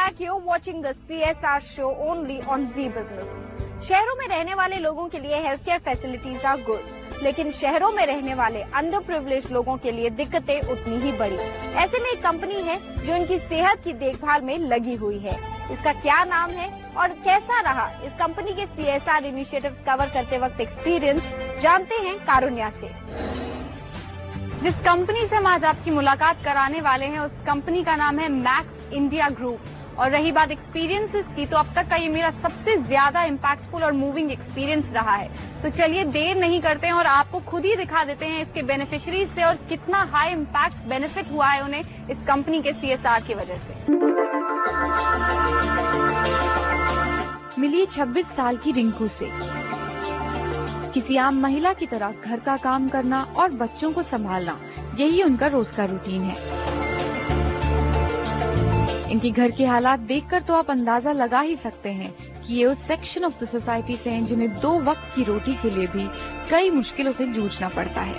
back, you're watching the CSR show only on Zee Business. शहरों में रहने वाले लोगों के लिए health care facilities are good, लेकिन शहरों में रहने वाले अंडर प्रिविलेज लोगों के लिए दिक्कतें उतनी ही बड़ी। ऐसे में एक कंपनी है जो इनकी सेहत की देखभाल में लगी हुई है। इसका क्या नाम है और कैसा रहा इस कंपनी के CSR इनिशिएटिव्स कवर करते वक्त एक्सपीरियंस, जानते हैं कारुण्या से। जिस कंपनी से हम आज आपकी मुलाकात कराने वाले हैं उस कंपनी का नाम है मैक्स इंडिया ग्रुप। और रही बात एक्सपीरियंसेस की, तो अब तक का ये मेरा सबसे ज्यादा इम्पैक्टफुल और मूविंग एक्सपीरियंस रहा है। तो चलिए देर नहीं करते हैं और आपको खुद ही दिखा देते हैं इसके बेनिफिशियरीज से और कितना हाई इम्पैक्ट बेनिफिट हुआ है उन्हें इस कंपनी के CSR की वजह से। मिली 26 साल की रिंकू से। किसी आम महिला की तरह घर का काम करना और बच्चों को संभालना, यही उनका रोज का रूटीन है। इनकी घर के हालात देखकर तो आप अंदाजा लगा ही सकते हैं कि ये उस सेक्शन ऑफ द सोसाइटी से हैं जिन्हें 2 वक्त की रोटी के लिए भी कई मुश्किलों से जूझना पड़ता है।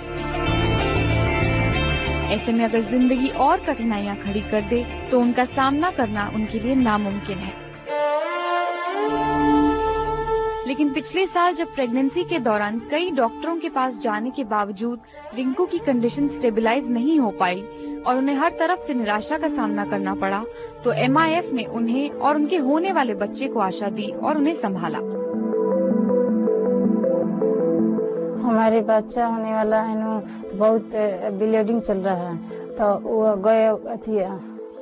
ऐसे में अगर जिंदगी और कठिनाइयां खड़ी कर दे तो उनका सामना करना उनके लिए नामुमकिन है। लेकिन पिछले साल जब प्रेगनेंसी के दौरान कई डॉक्टरों के पास जाने के बावजूद रिंकू की कंडीशन स्टेबलाइज नहीं हो पाई और उन्हें हर तरफ से निराशा का सामना करना पड़ा, तो MIF ने उन्हें और उनके होने वाले बच्चे को आशा दी और उन्हें संभाला। हमारे बच्चा होने वाला है ना, बहुत ब्लीडिंग चल रहा है, तो वो गए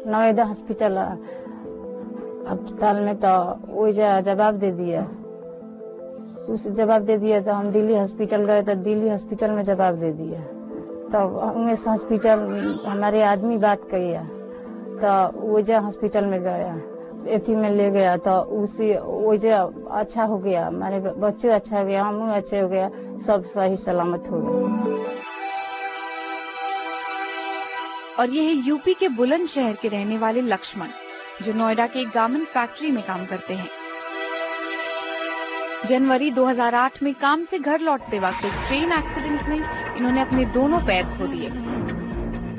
नवेदा हॉस्पिटल अस्पताल में, तो वो जवाब दे दिया। उस जवाब दे दिया तो हम दिल्ली हॉस्पिटल गए, तो दिल्ली हॉस्पिटल में जवाब दे दिया। तो उमेश हॉस्पिटल हमारे आदमी बात किया, तो वो हॉस्पिटल में गया, एथी में ले गया, तो उसी वो अच्छा हो गया, हमारे बच्चे अच्छा हो गया, हम अच्छे हो गया, सब सही सलामत हो गया। और ये है यूपी के बुलंदशहर के रहने वाले लक्ष्मण, जो नोएडा के एक गारमेंट फैक्ट्री में काम करते हैं। जनवरी 2008 में काम से घर लौटते वक्त एक ट्रेन एक्सीडेंट में इन्होंने अपने दोनों पैर खो दिए।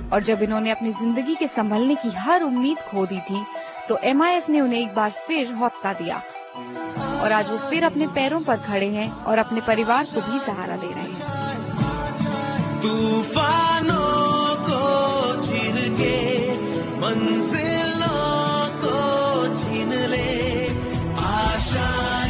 और जब इन्होंने अपनी जिंदगी के संभलने की हर उम्मीद खो दी थी, तो MIF ने उन्हें एक बार फिर हौसला दिया और आज वो फिर अपने पैरों पर खड़े हैं और अपने परिवार को भी सहारा दे रहे हैं। तूफानों को चीर के मंजिलों को छीन ले, आशाएं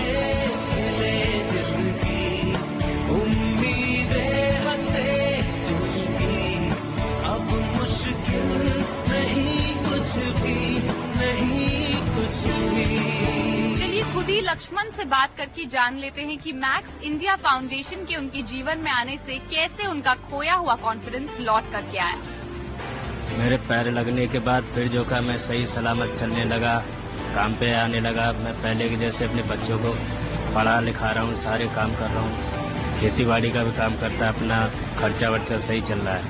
चलिए खुद ही लक्ष्मण से बात करके जान लेते हैं कि मैक्स इंडिया फाउंडेशन के उनके जीवन में आने से कैसे उनका खोया हुआ कॉन्फिडेंस लौट करके आया। मेरे पैर लगने के बाद फिर जो का मैं सही सलामत चलने लगा, काम पे आने लगा। मैं पहले के जैसे अपने बच्चों को पढ़ा लिखा रहा हूँ, सारे काम कर रहा हूँ, खेती बाड़ी का भी काम करता है, अपना खर्चा वर्चा सही चल रहा है।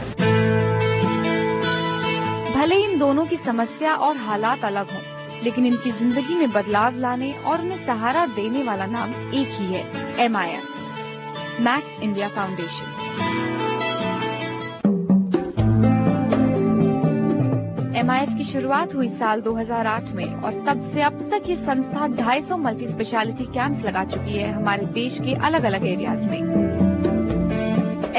भले इन दोनों की समस्या और हालात अलग हों, लेकिन इनकी जिंदगी में बदलाव लाने और उन्हें सहारा देने वाला नाम एक ही है, MIF, max India foundation. MIF की शुरुआत हुई साल 2008 में और तब से अब तक ये संस्था 250 मल्टी स्पेशलिटी कैंप्स लगा चुकी है हमारे देश के अलग अलग एरियाज में।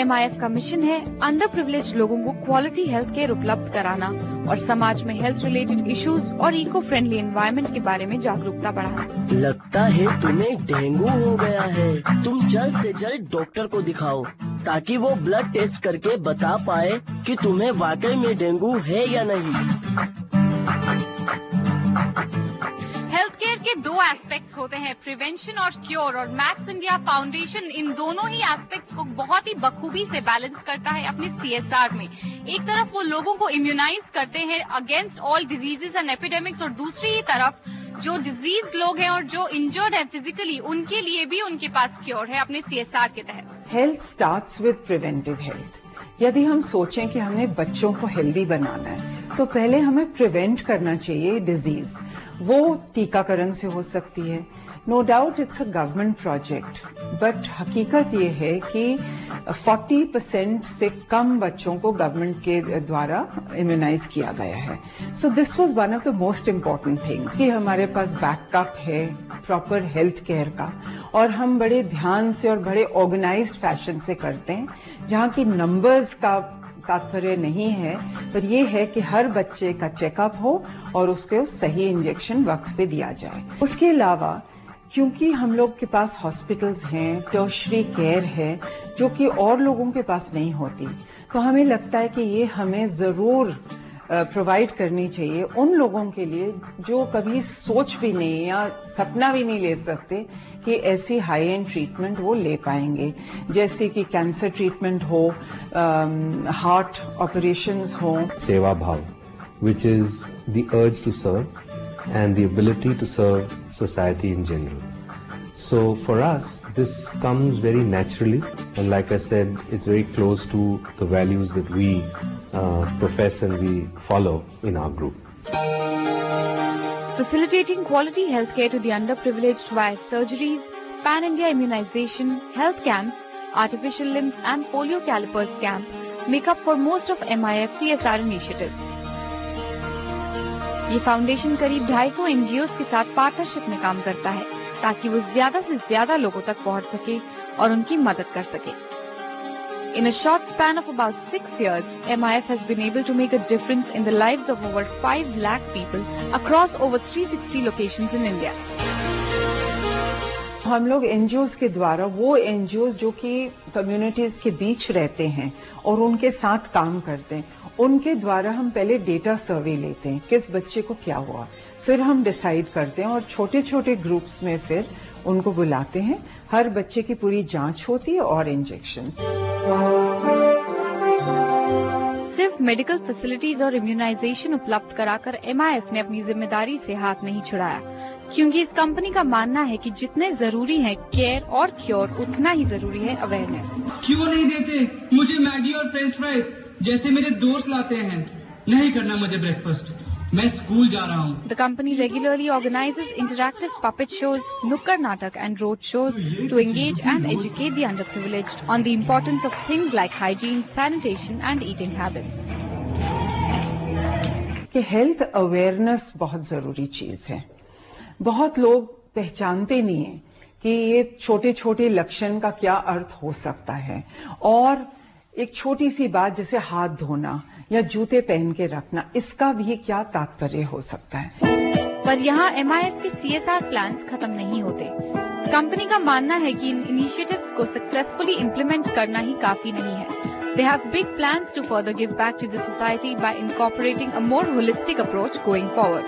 MIF का मिशन है अंडर प्रिविलेज लोगों को क्वालिटी हेल्थ केयर उपलब्ध कराना और समाज में हेल्थ रिलेटेड इश्यूज और इको फ्रेंडली एनवायरनमेंट के बारे में जागरूकता बढ़ाना। लगता है तुम्हें डेंगू हो गया है, तुम जल्द से जल्द डॉक्टर को दिखाओ ताकि वो ब्लड टेस्ट करके बता पाए कि तुम्हें वाकई में डेंगू है या नहीं। हेल्थ केयर के 2 एस्पेक्ट्स होते हैं, प्रिवेंशन और क्योर, और मैक्स इंडिया फाउंडेशन इन दोनों ही एस्पेक्ट्स को बहुत ही बखूबी से बैलेंस करता है अपने CSR में। एक तरफ वो लोगों को इम्यूनाइज करते हैं against all diseases and epidemics, और दूसरी ही तरफ जो डिजीज लोग हैं और जो इंजर्ड है फिजिकली, उनके लिए भी उनके पास क्योर है अपने CSR के तहत। Health starts with preventive health. यदि हम सोचें कि हमें बच्चों को हेल्दी बनाना है, तो पहले हमें प्रिवेंट करना चाहिए डिजीज। वो टीकाकरण से हो सकती है, no doubt it's a government project, but हकीकत ये है कि 40% से कम बच्चों को गवर्नमेंट के द्वारा इम्यूनाइज किया गया है. So this was one of the most important things कि हमारे पास बैकअप है प्रॉपर हेल्थ केयर का, और हम बड़े ध्यान से और बड़े ऑर्गेनाइज्ड फैशन से करते हैं, जहां की नंबर्स का तात्पर्य नहीं है, पर यह है कि हर बच्चे का चेकअप हो और उसको सही इंजेक्शन वक्त पे दिया जाए. उसके अलावा क्योंकि हम लोग के पास हॉस्पिटल्स हैं, टर्शरी केयर है, जो कि और लोगों के पास नहीं होती, तो हमें लगता है कि ये हमें जरूर प्रोवाइड करनी चाहिए उन लोगों के लिए जो कभी सोच भी नहीं या सपना भी नहीं ले सकते कि ऐसी हाई एंड ट्रीटमेंट वो ले पाएंगे, जैसे कि कैंसर ट्रीटमेंट हो, हार्ट ऑपरेशंस हो. सेवा भाव, which is the urge to serve and the ability to serve society in general. So for us, this comes very naturally, and like I said, it's very close to the values that we profess and we follow in our group. Facilitating quality healthcare to the underprivileged via surgeries, pan-India immunization, health camps, artificial limbs and polio calipers camp make up for most of MIF CSR initiatives. ये foundation करीब 250 NGOs के साथ partnership में काम करता है, ताकि वो ज्यादा से ज्यादा लोगों तक पहुंच सके और उनकी मदद कर सके. In a short span of about 6 years, MIF has been able to make a difference in the lives of over 5 lakh people across over 360 locations in India. हम लोग एनजीओज के द्वारा, वो एनजीओज जो कि कम्युनिटीज के बीच रहते हैं और उनके साथ काम करते हैं, उनके द्वारा हम पहले डेटा सर्वे लेते हैं, किस बच्चे को क्या हुआ, फिर हम डिसाइड करते हैं और छोटे छोटे ग्रुप्स में फिर उनको बुलाते हैं. हर बच्चे की पूरी जांच होती है और इंजेक्शन. सिर्फ मेडिकल फैसिलिटीज और इम्यूनाइजेशन उपलब्ध कराकर MIF ने अपनी जिम्मेदारी से हाथ नहीं छुड़ाया, क्योंकि इस कंपनी का मानना है कि जितने जरूरी है केयर और क्योर, उतना ही जरूरी है अवेयरनेस. क्यों नहीं देते मुझे मैगी और फ्रेंच फ्राइज जैसे मेरे दोस्त लाते हैं? नहीं करना मुझे ब्रेकफास्ट, मैं स्कूल जा रहा हूँ. The company regularly organizes interactive puppet shows, nukkar natak and road shows to engage and educate the underprivileged on the importance of things like hygiene, sanitation and eating habits. कि health awareness बहुत जरूरी चीज है. बहुत लोग पहचानते नहीं है कि ये छोटे छोटे लक्षण का क्या अर्थ हो सकता है, और एक छोटी सी बात जैसे हाथ धोना या जूते पहन के रखना, इसका भी क्या तात्पर्य हो सकता है. पर यहाँ MIF के CSR प्लान्स खत्म नहीं होते. कंपनी का मानना है कि इन इनिशिएटिव्स को सक्सेसफुली इम्प्लीमेंट करना ही काफी नहीं है. They have big plans to further give back to the society by incorporating a more holistic approach going forward.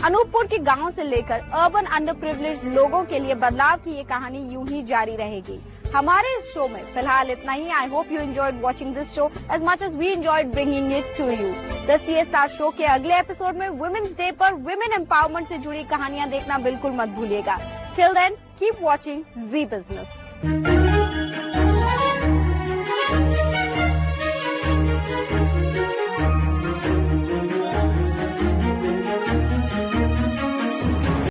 Anuppur के गांव से लेकर अर्बन अंडरप्रिविलेज्ड लोगों के लिए बदलाव की ये कहानी यूं ही जारी रहेगी. हमारे इस शो में फिलहाल इतना ही. I hope you enjoyed watching this show as much as we enjoyed bringing it to you. The CSR show के अगले एपिसोड में वुमेन्स डे पर वुमेन एम्पावरमेंट से जुड़ी कहानियां देखना बिल्कुल मत भूलिएगा. Till then keep watching Zee business.